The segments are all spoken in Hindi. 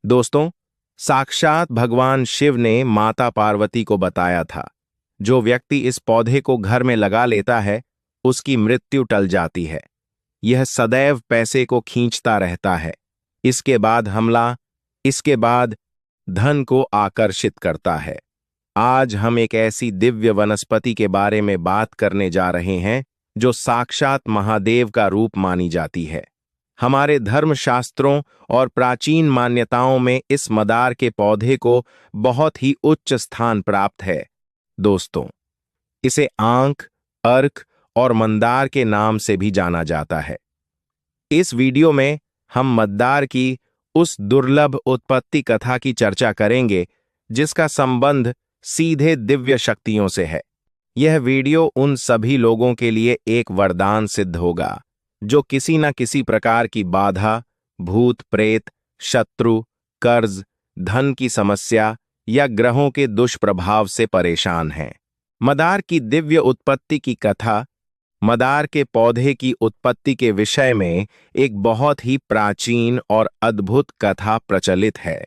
दोस्तों, साक्षात भगवान शिव ने माता पार्वती को बताया था, जो व्यक्ति इस पौधे को घर में लगा लेता है, उसकी मृत्यु टल जाती है। यह सदैव पैसे को खींचता रहता है। इसके बाद हमला, इसके बाद धन को आकर्षित करता है। आज हम एक ऐसी दिव्य वनस्पति के बारे में बात करने जा रहे हैं, जो साक्षात महादेव का रूप मानी जाती है। हमारे धर्मशास्त्रों और प्राचीन मान्यताओं में इस मदार के पौधे को बहुत ही उच्च स्थान प्राप्त है। दोस्तों, इसे आंख, अर्क और मंदार के नाम से भी जाना जाता है। इस वीडियो में हम मद्दार की उस दुर्लभ उत्पत्ति कथा की चर्चा करेंगे, जिसका संबंध सीधे दिव्य शक्तियों से है। यह वीडियो उन सभी लोगों के लिए एक वरदान सिद्ध होगा, जो किसी न किसी प्रकार की बाधा, भूत प्रेत, शत्रु, कर्ज, धन की समस्या या ग्रहों के दुष्प्रभाव से परेशान हैं। मदार की दिव्य उत्पत्ति की कथा मदार के पौधे की उत्पत्ति के विषय में एक बहुत ही प्राचीन और अद्भुत कथा प्रचलित है।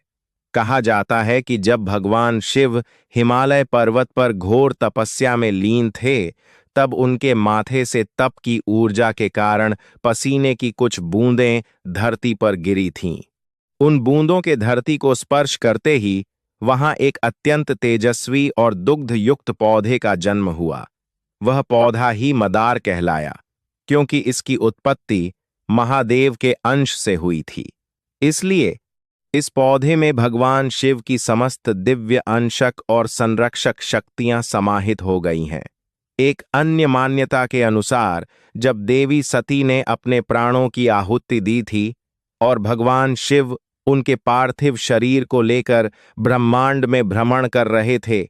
कहा जाता है कि जब भगवान शिव हिमालय पर्वत पर घोर तपस्या में लीन थे, तब उनके माथे से तप की ऊर्जा के कारण पसीने की कुछ बूंदें धरती पर गिरी थीं। उन बूंदों के धरती को स्पर्श करते ही वहां एक अत्यंत तेजस्वी और दुग्ध युक्त पौधे का जन्म हुआ। वह पौधा ही मदार कहलाया, क्योंकि इसकी उत्पत्ति महादेव के अंश से हुई थी। इसलिए इस पौधे में भगवान शिव की समस्त दिव्य अंशक और संरक्षक शक्तियां समाहित हो गई हैं। एक अन्य मान्यता के अनुसार, जब देवी सती ने अपने प्राणों की आहुति दी थी और भगवान शिव उनके पार्थिव शरीर को लेकर ब्रह्मांड में भ्रमण कर रहे थे,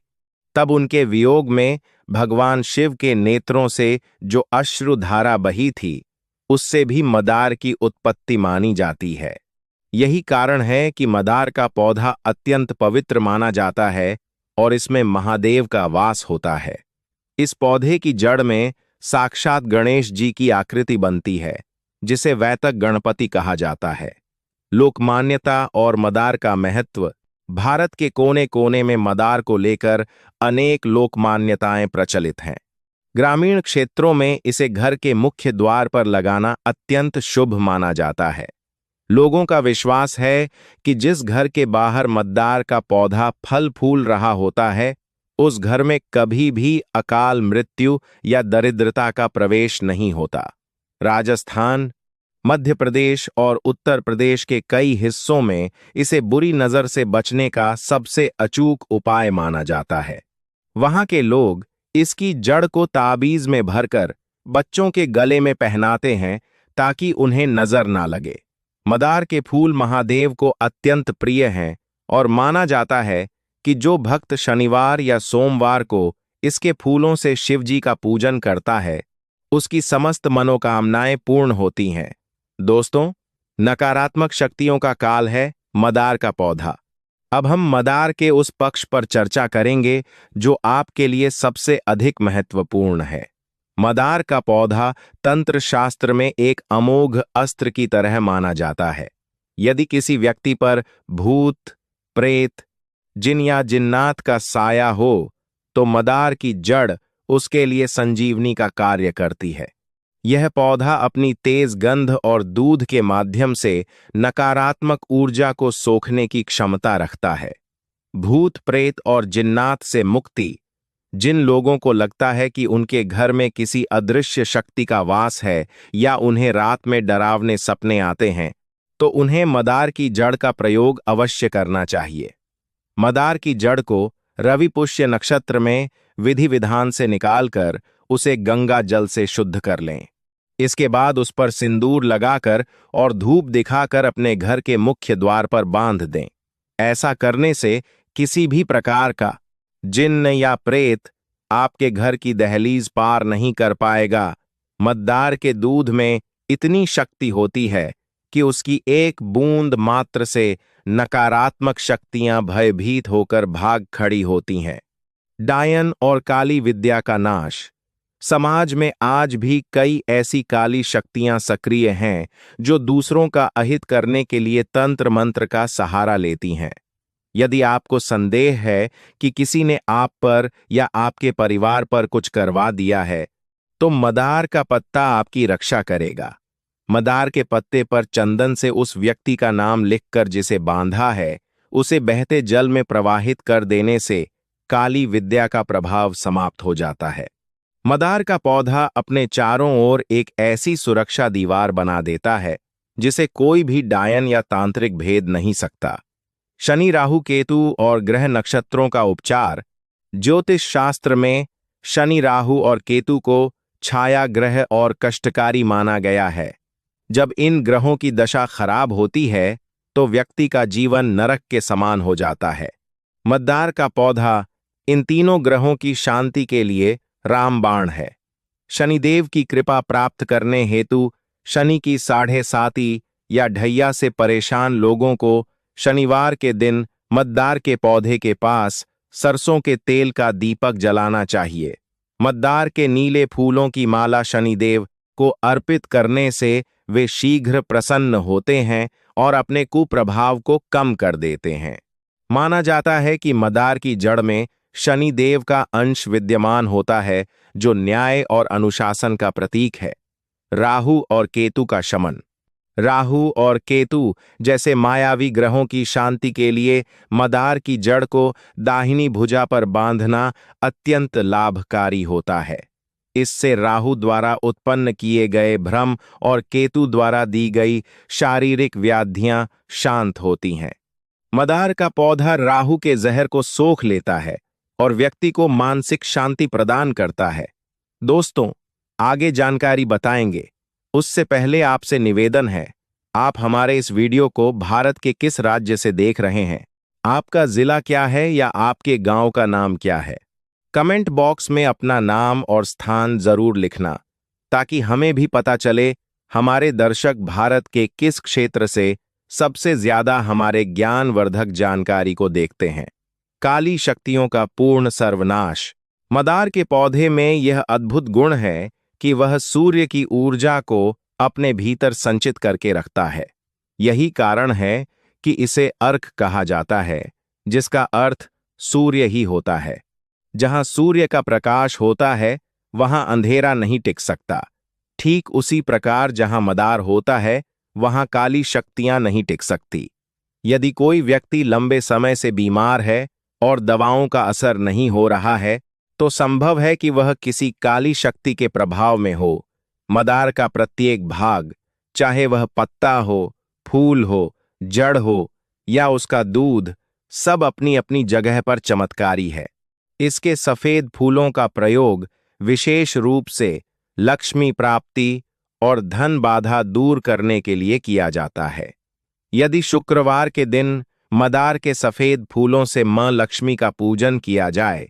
तब उनके वियोग में भगवान शिव के नेत्रों से जो अश्रुधारा बही थी, उससे भी मदार की उत्पत्ति मानी जाती है। यही कारण है कि मदार का पौधा अत्यंत पवित्र माना जाता है और इसमें महादेव का वास होता है। इस पौधे की जड़ में साक्षात गणेश जी की आकृति बनती है, जिसे वैतक गणपति कहा जाता है। लोकमान्यता और मदार का महत्व। भारत के कोने कोने में मदार को लेकर अनेक लोकमान्यताएं प्रचलित हैं। ग्रामीण क्षेत्रों में इसे घर के मुख्य द्वार पर लगाना अत्यंत शुभ माना जाता है। लोगों का विश्वास है कि जिस घर के बाहर मद्दार का पौधा फल फूल रहा होता है, उस घर में कभी भी अकाल मृत्यु या दरिद्रता का प्रवेश नहीं होता। राजस्थान, मध्य प्रदेश और उत्तर प्रदेश के कई हिस्सों में इसे बुरी नजर से बचने का सबसे अचूक उपाय माना जाता है। वहां के लोग इसकी जड़ को ताबीज में भरकर बच्चों के गले में पहनाते हैं, ताकि उन्हें नजर ना लगे। मदार के फूल महादेव को अत्यंत प्रिय हैं और माना जाता है कि जो भक्त शनिवार या सोमवार को इसके फूलों से शिवजी का पूजन करता है, उसकी समस्त मनोकामनाएं पूर्ण होती हैं। दोस्तों, नकारात्मक शक्तियों का काल है मदार का पौधा। अब हम मदार के उस पक्ष पर चर्चा करेंगे जो आपके लिए सबसे अधिक महत्वपूर्ण है। मदार का पौधा तंत्र शास्त्र में एक अमोघ अस्त्र की तरह माना जाता है। यदि किसी व्यक्ति पर भूत, प्रेत, जिन या जिन्नात का साया हो, तो मदार की जड़ उसके लिए संजीवनी का कार्य करती है। यह पौधा अपनी तेज गंध और दूध के माध्यम से नकारात्मक ऊर्जा को सोखने की क्षमता रखता है। भूत प्रेत और जिन्नात से मुक्ति। जिन लोगों को लगता है कि उनके घर में किसी अदृश्य शक्ति का वास है या उन्हें रात में डरावने सपने आते हैं, तो उन्हें मदार की जड़ का प्रयोग अवश्य करना चाहिए। मदार की जड़ को रवि पुष्य नक्षत्र में विधि विधान से निकालकर उसे गंगा जल से शुद्ध कर लें। इसके बाद उस पर सिंदूर लगाकर और धूप दिखाकर अपने घर के मुख्य द्वार पर बांध दें। ऐसा करने से किसी भी प्रकार का जिन्न या प्रेत आपके घर की दहलीज पार नहीं कर पाएगा। मद्दार के दूध में इतनी शक्ति होती है कि उसकी एक बूंद मात्र से नकारात्मक शक्तियां भयभीत होकर भाग खड़ी होती हैं। डायन और काली विद्या का नाश। समाज में आज भी कई ऐसी काली शक्तियां सक्रिय हैं जो दूसरों का अहित करने के लिए तंत्र मंत्र का सहारा लेती हैं। यदि आपको संदेह है कि किसी ने आप पर या आपके परिवार पर कुछ करवा दिया है, तो मदार का पत्ता आपकी रक्षा करेगा। मदार के पत्ते पर चंदन से उस व्यक्ति का नाम लिखकर जिसे बांधा है, उसे बहते जल में प्रवाहित कर देने से काली विद्या का प्रभाव समाप्त हो जाता है। मदार का पौधा अपने चारों ओर एक ऐसी सुरक्षा दीवार बना देता है जिसे कोई भी डायन या तांत्रिक भेद नहीं सकता। शनि, राहु, केतु और ग्रह नक्षत्रों का उपचार। ज्योतिष शास्त्र में शनि, राहु और केतु को छाया ग्रह और कष्टकारी माना गया है। जब इन ग्रहों की दशा खराब होती है तो व्यक्ति का जीवन नरक के समान हो जाता है। मद्दार का पौधा इन तीनों ग्रहों की शांति के लिए रामबाण है। शनिदेव की कृपा प्राप्त करने हेतु शनि की 7.5 या ढैया से परेशान लोगों को शनिवार के दिन मद्दार के पौधे के पास सरसों के तेल का दीपक जलाना चाहिए। मद्दार के नीले फूलों की माला शनिदेव को अर्पित करने से वे शीघ्र प्रसन्न होते हैं और अपने कुप्रभाव को कम कर देते हैं। माना जाता है कि मदार की जड़ में शनिदेव का अंश विद्यमान होता है, जो न्याय और अनुशासन का प्रतीक है। राहु और केतु का शमन। राहु और केतु जैसे मायावी ग्रहों की शांति के लिए मदार की जड़ को दाहिनी भुजा पर बांधना अत्यंत लाभकारी होता है। इससे राहु द्वारा उत्पन्न किए गए भ्रम और केतु द्वारा दी गई शारीरिक व्याधियां शांत होती हैं। मदार का पौधा राहु के जहर को सोख लेता है और व्यक्ति को मानसिक शांति प्रदान करता है। दोस्तों, आगे जानकारी बताएंगे, उससे पहले आपसे निवेदन है, आप हमारे इस वीडियो को भारत के किस राज्य से देख रहे हैं? आपका जिला क्या है या आपके गांव का नाम क्या है? कमेंट बॉक्स में अपना नाम और स्थान जरूर लिखना, ताकि हमें भी पता चले हमारे दर्शक भारत के किस क्षेत्र से सबसे ज्यादा हमारे ज्ञानवर्धक जानकारी को देखते हैं। काली शक्तियों का पूर्ण सर्वनाश। मदार के पौधे में यह अद्भुत गुण है कि वह सूर्य की ऊर्जा को अपने भीतर संचित करके रखता है। यही कारण है कि इसे अर्क कहा जाता है, जिसका अर्थ सूर्य ही होता है। जहां सूर्य का प्रकाश होता है, वहां अंधेरा नहीं टिक सकता। ठीक उसी प्रकार जहां मदार होता है, वहां काली शक्तियां नहीं टिक सकती। यदि कोई व्यक्ति लंबे समय से बीमार है और दवाओं का असर नहीं हो रहा है, तो संभव है कि वह किसी काली शक्ति के प्रभाव में हो। मदार का प्रत्येक भाग, चाहे वह पत्ता हो, फूल हो, जड़ हो या उसका दूध, सब अपनी अपनी जगह पर चमत्कारी है। इसके सफेद फूलों का प्रयोग विशेष रूप से लक्ष्मी प्राप्ति और धन बाधा दूर करने के लिए किया जाता है। यदि शुक्रवार के दिन मदार के सफेद फूलों से मां लक्ष्मी का पूजन किया जाए,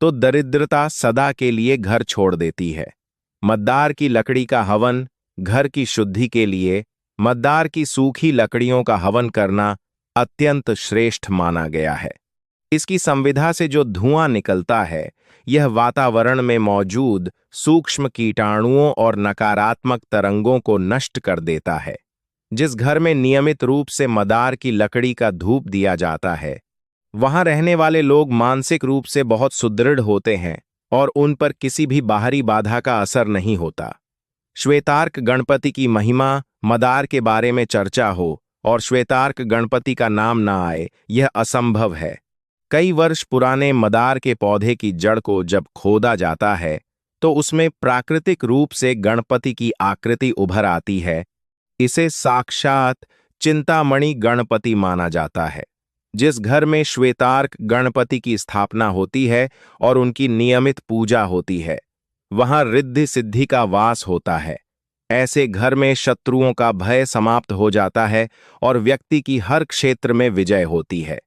तो दरिद्रता सदा के लिए घर छोड़ देती है। मद्दार की लकड़ी का हवन घर की शुद्धि के लिए। मद्दार की सूखी लकड़ियों का हवन करना अत्यंत श्रेष्ठ माना गया है। इसकी संविधा से जो धुआं निकलता है, यह वातावरण में मौजूद सूक्ष्म कीटाणुओं और नकारात्मक तरंगों को नष्ट कर देता है। जिस घर में नियमित रूप से मदार की लकड़ी का धूप दिया जाता है, वहां रहने वाले लोग मानसिक रूप से बहुत सुदृढ़ होते हैं और उन पर किसी भी बाहरी बाधा का असर नहीं होता। श्वेतार्क गणपति की महिमा, मदार के बारे में चर्चा हो और श्वेतार्क गणपति का नाम ना आए, यह असंभव है। कई वर्ष पुराने मदार के पौधे की जड़ को जब खोदा जाता है, तो उसमें प्राकृतिक रूप से गणपति की आकृति उभर आती है। इसे साक्षात चिंतामणि गणपति माना जाता है। जिस घर में श्वेतार्क गणपति की स्थापना होती है और उनकी नियमित पूजा होती है, वहां रिद्धि सिद्धि का वास होता है। ऐसे घर में शत्रुओं का भय समाप्त हो जाता है और व्यक्ति की हर क्षेत्र में विजय होती है।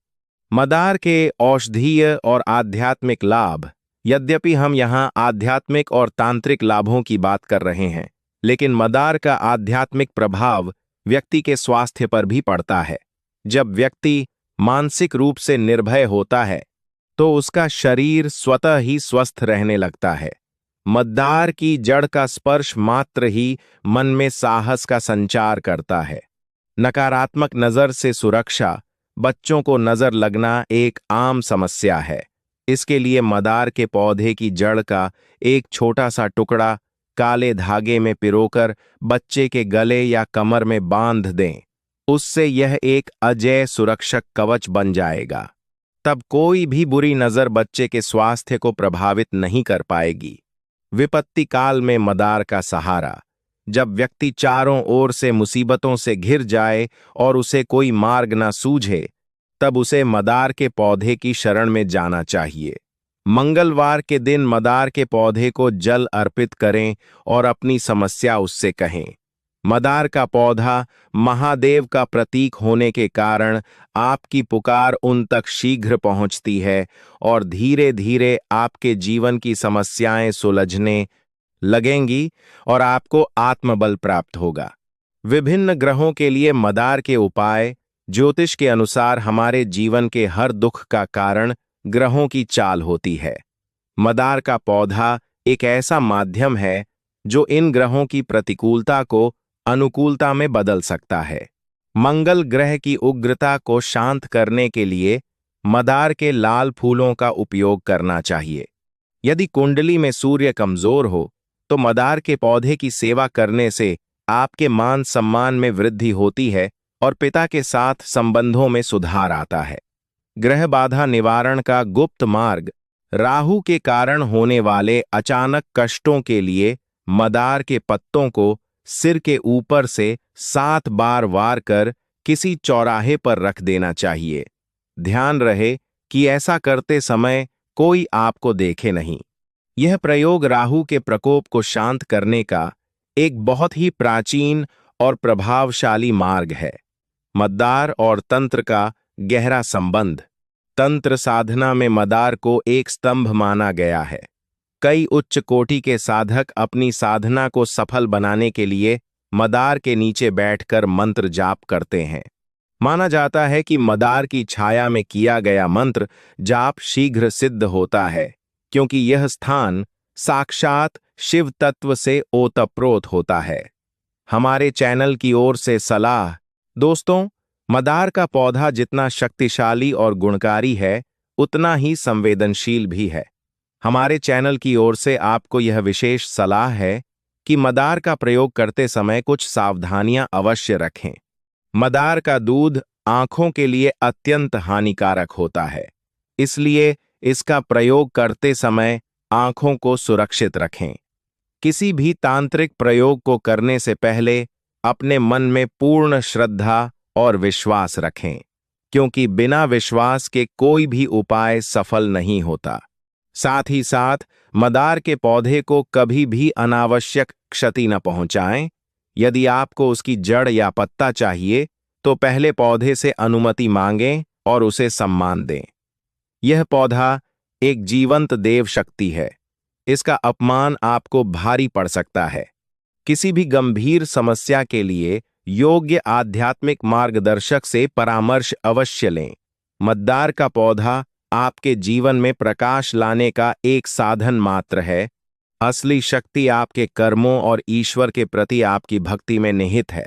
मदार के औषधीय और आध्यात्मिक लाभ। यद्यपि हम यहां आध्यात्मिक और तांत्रिक लाभों की बात कर रहे हैं, लेकिन मदार का आध्यात्मिक प्रभाव व्यक्ति के स्वास्थ्य पर भी पड़ता है। जब व्यक्ति मानसिक रूप से निर्भय होता है, तो उसका शरीर स्वतः ही स्वस्थ रहने लगता है। मद्दार की जड़ का स्पर्श मात्र ही मन में साहस का संचार करता है। नकारात्मक नजर से सुरक्षा। बच्चों को नजर लगना एक आम समस्या है। इसके लिए मदार के पौधे की जड़ का एक छोटा सा टुकड़ा काले धागे में पिरोकर बच्चे के गले या कमर में बांध दें। उससे यह एक अजेय सुरक्षक कवच बन जाएगा। तब कोई भी बुरी नजर बच्चे के स्वास्थ्य को प्रभावित नहीं कर पाएगी। विपत्ति काल में मदार का सहारा। जब व्यक्ति चारों ओर से मुसीबतों से घिर जाए और उसे कोई मार्ग न सूझे, तब उसे मदार के पौधे की शरण में जाना चाहिए। मंगलवार के दिन मदार के पौधे को जल अर्पित करें और अपनी समस्या उससे कहें। मदार का पौधा महादेव का प्रतीक होने के कारण आपकी पुकार उन तक शीघ्र पहुंचती है और धीरे धीरे आपके जीवन की समस्याएं सुलझने लगेंगी और आपको आत्मबल प्राप्त होगा। विभिन्न ग्रहों के लिए मदार के उपाय। ज्योतिष के अनुसार हमारे जीवन के हर दुख का कारण ग्रहों की चाल होती है। मदार का पौधा एक ऐसा माध्यम है जो इन ग्रहों की प्रतिकूलता को अनुकूलता में बदल सकता है। मंगल ग्रह की उग्रता को शांत करने के लिए मदार के लाल फूलों का उपयोग करना चाहिए। यदि कुंडली में सूर्य कमजोर हो तो मदार के पौधे की सेवा करने से आपके मान सम्मान में वृद्धि होती है और पिता के साथ संबंधों में सुधार आता है। ग्रह बाधा निवारण का गुप्त मार्ग। राहु के कारण होने वाले अचानक कष्टों के लिए मदार के पत्तों को सिर के ऊपर से 7 बार वार कर किसी चौराहे पर रख देना चाहिए। ध्यान रहे कि ऐसा करते समय कोई आपको देखे नहीं। यह प्रयोग राहु के प्रकोप को शांत करने का एक बहुत ही प्राचीन और प्रभावशाली मार्ग है। मद्दार और तंत्र का गहरा संबंध। तंत्र साधना में मदार को एक स्तंभ माना गया है। कई उच्च कोटि के साधक अपनी साधना को सफल बनाने के लिए मदार के नीचे बैठकर मंत्र जाप करते हैं। माना जाता है कि मदार की छाया में किया गया मंत्र जाप शीघ्र सिद्ध होता है, क्योंकि यह स्थान साक्षात शिव तत्व से ओतप्रोत होता है। हमारे चैनल की ओर से सलाह। दोस्तों, मदार का पौधा जितना शक्तिशाली और गुणकारी है, उतना ही संवेदनशील भी है। हमारे चैनल की ओर से आपको यह विशेष सलाह है कि मदार का प्रयोग करते समय कुछ सावधानियां अवश्य रखें। मदार का दूध आंखों के लिए अत्यंत हानिकारक होता है, इसलिए इसका प्रयोग करते समय आंखों को सुरक्षित रखें। किसी भी तांत्रिक प्रयोग को करने से पहले अपने मन में पूर्ण श्रद्धा और विश्वास रखें, क्योंकि बिना विश्वास के कोई भी उपाय सफल नहीं होता। साथ ही साथ मदार के पौधे को कभी भी अनावश्यक क्षति न पहुंचाएं। यदि आपको उसकी जड़ या पत्ता चाहिए तो पहले पौधे से अनुमति मांगें और उसे सम्मान दें। यह पौधा एक जीवंत देव शक्ति है। इसका अपमान आपको भारी पड़ सकता है। किसी भी गंभीर समस्या के लिए योग्य आध्यात्मिक मार्गदर्शक से परामर्श अवश्य लें। मद्दार का पौधा आपके जीवन में प्रकाश लाने का एक साधन मात्र है। असली शक्ति आपके कर्मों और ईश्वर के प्रति आपकी भक्ति में निहित है।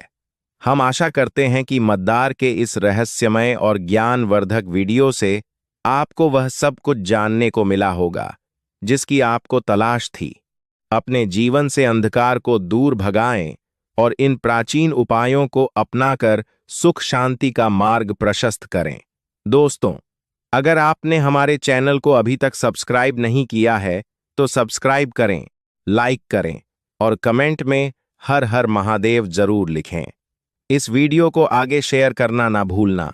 हम आशा करते हैं कि मद्दार के इस रहस्यमय और ज्ञानवर्धक वीडियो से आपको वह सब कुछ जानने को मिला होगा जिसकी आपको तलाश थी। अपने जीवन से अंधकार को दूर भगाएं और इन प्राचीन उपायों को अपनाकर सुख शांति का मार्ग प्रशस्त करें। दोस्तों, अगर आपने हमारे चैनल को अभी तक सब्सक्राइब नहीं किया है तो सब्सक्राइब करें, लाइक करें और कमेंट में हर हर महादेव जरूर लिखें। इस वीडियो को आगे शेयर करना ना भूलना।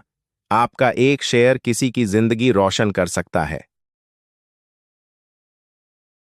आपका एक शेयर किसी की जिंदगी रोशन कर सकता है।